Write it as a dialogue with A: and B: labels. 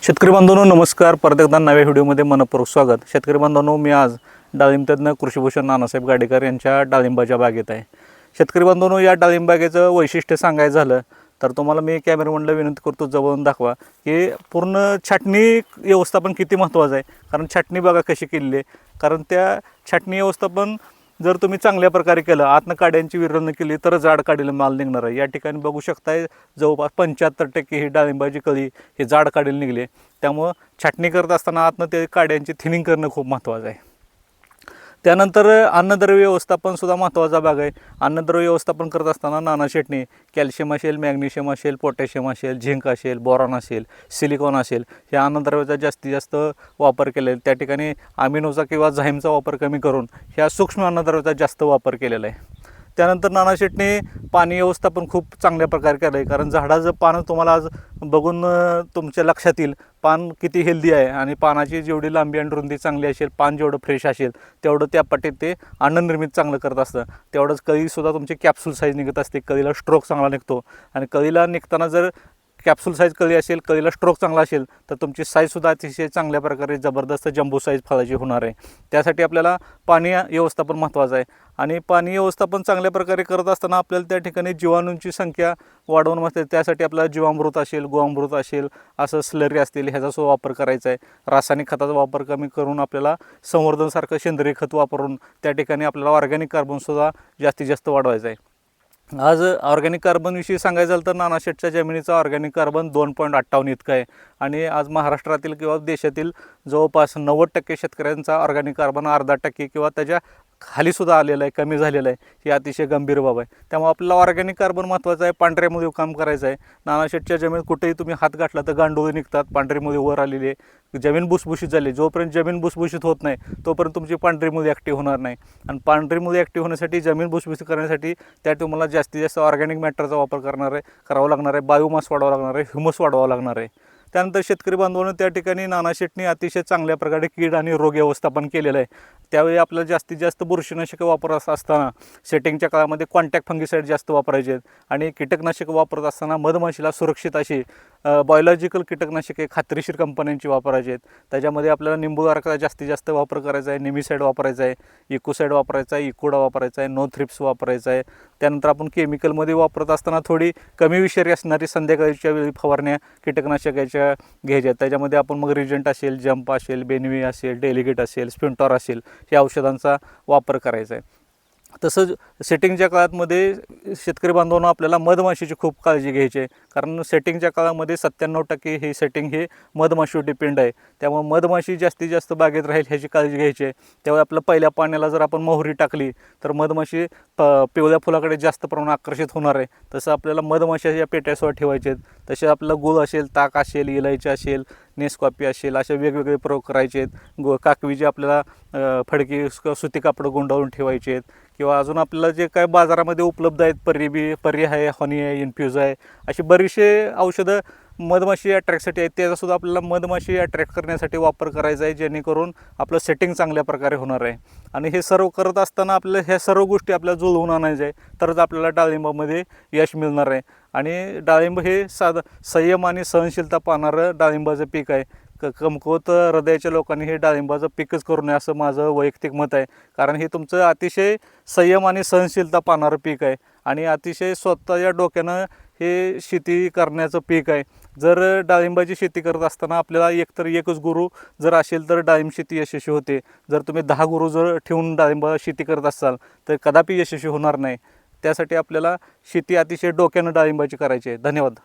A: शेतकरी बांधवांनो नमस्कार. परत एकदा नव्या व्हिडिओमध्ये मनपूर्वक स्वागत. शेतकरी बांधवांनो, मी आज डाळिंब तज्ञ कृषीभूषण नानासाहेब गाडेकर यांच्या डाळिंबाच्या बागेत आहे. शेतकरी बांधवांनो, या डाळिंब बागेचं वैशिष्ट्य सांगायचं झालं तर तुम्हाला मी कॅमेरामॅनला विनंती करतो जवळून दाखवा की पूर्ण छाटणी व्यवस्थापन किती महत्त्वाचं आहे. कारण छाटणी बघा कशी केलेली आहे. कारण त्या छाटणी व्यवस्थापन जर तुम्ही चांगल्या प्रकारे केलं, आतनं काड्यांची विरळण केली तर जाड काढीला माल निघणार आहे. या ठिकाणी बघू शकताय जवळपास 75% ही डाळिंबाची कळी हे जाड काढीला निघले. त्यामुळं छाटणी करत असताना आतनं ते काड्यांची थिनिंग करणं खूप महत्त्वाचं आहे. त्यानंतर अन्नद्रव्य व्यवस्थापन सुद्धा महत्त्वाचा भाग आहे. अन्नद्रव्य व्यवस्थापन करत असताना नाना छाटणी कॅल्शियम असेल, मॅग्नेशियम असेल, पोटॅशियम असेल, झिंक असेल, बोरॉन असेल, सिलिकॉन असेल, ह्या अन्नद्रव्याचा जास्तीत जास्त वापर केलेला आहे. त्या ठिकाणी अमिनोचा किंवा झाईमचा वापर कमी करून ह्या सूक्ष्म अन्नद्रव्याचा जास्त वापर केलेला आहे. त्यानंतर नाना छाटणी पाणी व्यवस्थापन खूप चांगल्या प्रकारे केलं आहे. कारण झाडाचं पानं तुम्हाला आज बघून तुमच्या लक्षात येईल पान किती हेल्दी आहे आणि पानाची जेवढी लांबी आणि रुंदी चांगली असेल, पान जेवढं फ्रेश असेल तेवढं त्या पाटीत ते अन्ननिर्मित चांगलं करत असतं. तेवढंच कळीसुद्धा तुमची कॅप्सूल साईज निघत असते. कळीला स्ट्रोक चांगला निघतो आणि कळीला निघताना जर कॅप्सूल साईज कळी असेल, कळीला स्ट्रोक चांगला असेल तर तुमची साईजसुद्धा अतिशय चांगल्या प्रकारे जबरदस्त जंबो साईज फळाची होणार आहे. त्यासाठी आपल्याला पाणी व्यवस्थापन महत्त्वाचं आहे आणि पाणी व्यवस्थापन चांगल्या प्रकारे करत असताना आपल्याला त्या ठिकाणी जीवाणूंची संख्या वाढवून मस्त. त्यासाठी आपल्याला जीवामृत असेल, गोअमृत असेल, असं स्लरी असतील ह्याचा सुद्धा वापर करायचा आहे. रासायनिक खताचा वापर कमी करून आपल्याला संवर्धनसारखं सेंद्रिय खत वापरून त्या ठिकाणी आपल्याला ऑर्गॅनिक कार्बनसुद्धा जास्तीत जास्त वाढवायचं आहे. आज ऑर्गॅनिक कार्बनविषयी सांगायचं झालं तर नाना शेटच्या जमिनीचा ऑर्गॅनिक कार्बन 2.58 इतका आहे आणि आज महाराष्ट्रातील किंवा देशातील जवळपास 90% शेतकऱ्यांचा ऑर्गॅनिक कार्बन 0.5% किंवा त्याच्या खालीसुद्धा आलेलं आहे, कमी झालेलं आहे. ही अतिशय गंभीर बाब आहे. त्यामुळे आपल्याला ऑर्गॅनिक कार्बन महत्त्वाचं आहे. पांढऱ्यामध्ये काम करायचं आहे. नाना शेटच्या जमिनीत कुठेही तुम्ही हात गाठला तर गांडोळी निघतात, पांढरीमध्ये वर आलेली आहे. जमीन भुसभुशीत झाली. जोपर्यंत जमीन भुसभुशीत होत नाही तोपर्यंत तुमची पांढरी मुळी ॲक्टिव्ह होणार नाही आणि पांढरी मुळी ॲक्टिव्ह होण्यासाठी, जमीन भुसभुशीत करण्यासाठी त्या तुम्हाला जास्तीत जास्त ऑर्गॅनिक मॅटरचा वापर करावा लागणार आहे. बायोमास वाढवावा लागणार आहे, ह्युमस वाढवावं लागणार आहे. त्यानंतर शेतकरी बांधवांनो, त्या ठिकाणी नाना शेटनी अतिशय चांगल्या प्रकारे कीड आणि रोग व्यवस्थापन केलेलं आहे. त्यावेळी आपल्याला जास्तीत जास्त बुरशीनाशकं वापरत असताना सेटिंगच्या काळामध्ये कॉन्टॅक्ट फंगिसाईड जास्त वापरायचे आहेत आणि कीटकनाशकं वापरत असताना मधमाशीला सुरक्षित अशी बायोलॉजिकल कीटकनाशके खात्रीशीर कंपन्यांची वापरायची आहेत. त्याच्यामध्ये आपल्याला निंबूगारचा जास्तीत जास्त वापर करायचा आहे, नेमिसाईड वापरायचा आहे, इकोसाईड वापरायचा आहे, इकोडा वापरायचा आहे, नो थ्रिप्स वापरायचा आहे. त्यानंतर आपण केमिकलमध्ये वापरत असताना थोडी कमी विषारी असणारी संध्याकाळच्या वेळी फवारण्या कीटकनाशकाच्या घ्यायच्या आहेत. त्याच्यामध्ये आपण मग रिजंट असेल, जंप असेल, बेनवी असेल, डेलिगेट असेल, स्पिंटॉर असेल, या औषधांचा वापर करायचा आहे. तसंच सेटिंगच्या काळामध्ये शेतकरी बांधवांना आपल्याला मधमाशीची खूप काळजी घ्यायची आहे. कारण सेटिंगच्या काळामध्ये 97% हे सेटिंग हे मधमाशीवर डिपेंड आहे. त्यामुळे मधमाशी जास्तीत जास्त बागेत राहील ह्याची काळजी घ्यायची आहे. त्यामुळे आपल्या पहिल्या पाण्याला जर आपण मोहरी टाकली तर मधमाशी पिवळ्या फुलाकडे जास्त प्रमाणात आकर्षित होणार आहे. तसं आपल्याला मधमाशाच्या पेट्यासुद्धा ठेवायचे आहेत. तसे आपल्याला गुळ असेल, ताक असेल, इलायची असेल, नेसकॉफी असेल, असे वेगवेगळे प्रयोग करायचे आहेत. काकवीचे आपल्याला फडकी सुती कापडं गुंडाळून ठेवायचे आहेत. किंवा अजून आपल्याला जे काय बाजारामध्ये उपलब्ध आहेत, पर्री आहे, हनी आहे, इन्फ्यूज आहे, अशी बरीचसे औषधं मधमाशी अट्रॅक्टसाठी आहेत. त्याचासुद्धा आपल्याला मधमाशी अट्रॅक्ट करण्यासाठी वापर करायचा आहे, जेणेकरून आपलं सेटिंग चांगल्या प्रकारे होणार आहे. आणि हे सर्व करत असताना आपल्याला ह्या सर्व गोष्टी आपल्याला जुळवून आणायच्या आहे, तरच आपल्याला डाळिंबामध्ये यश मिळणार आहे. आणि डाळिंब हे संयम आणि सहनशीलता पाहणारं डाळिंबाचं पीक आहे. कमकुवत हृदयाच्या लोकांनी हे डाळिंबाचं पीकच करू नये असं माझं वैयक्तिक मत आहे. कारण हे तुमचं अतिशय संयम आणि सहनशीलता पाहणारं पीक आहे आणि अतिशय स्वतःच्या डोक्यानं हे शेती करण्याचं पीक आहे. जर डाळिंबाची शेती करत असताना आपल्याला एकच गुरु जर असेल तर डाळिंब शेती यशस्वी होते. जर तुम्ही 10 गुरु जर ठेवून डाळिंब शेती करत असाल तर कदापि यशस्वी होणार नाही. त्यासाठी आपल्याला शेती अतिशय डोक्यानं डाळिंबाची करायची आहे. धन्यवाद.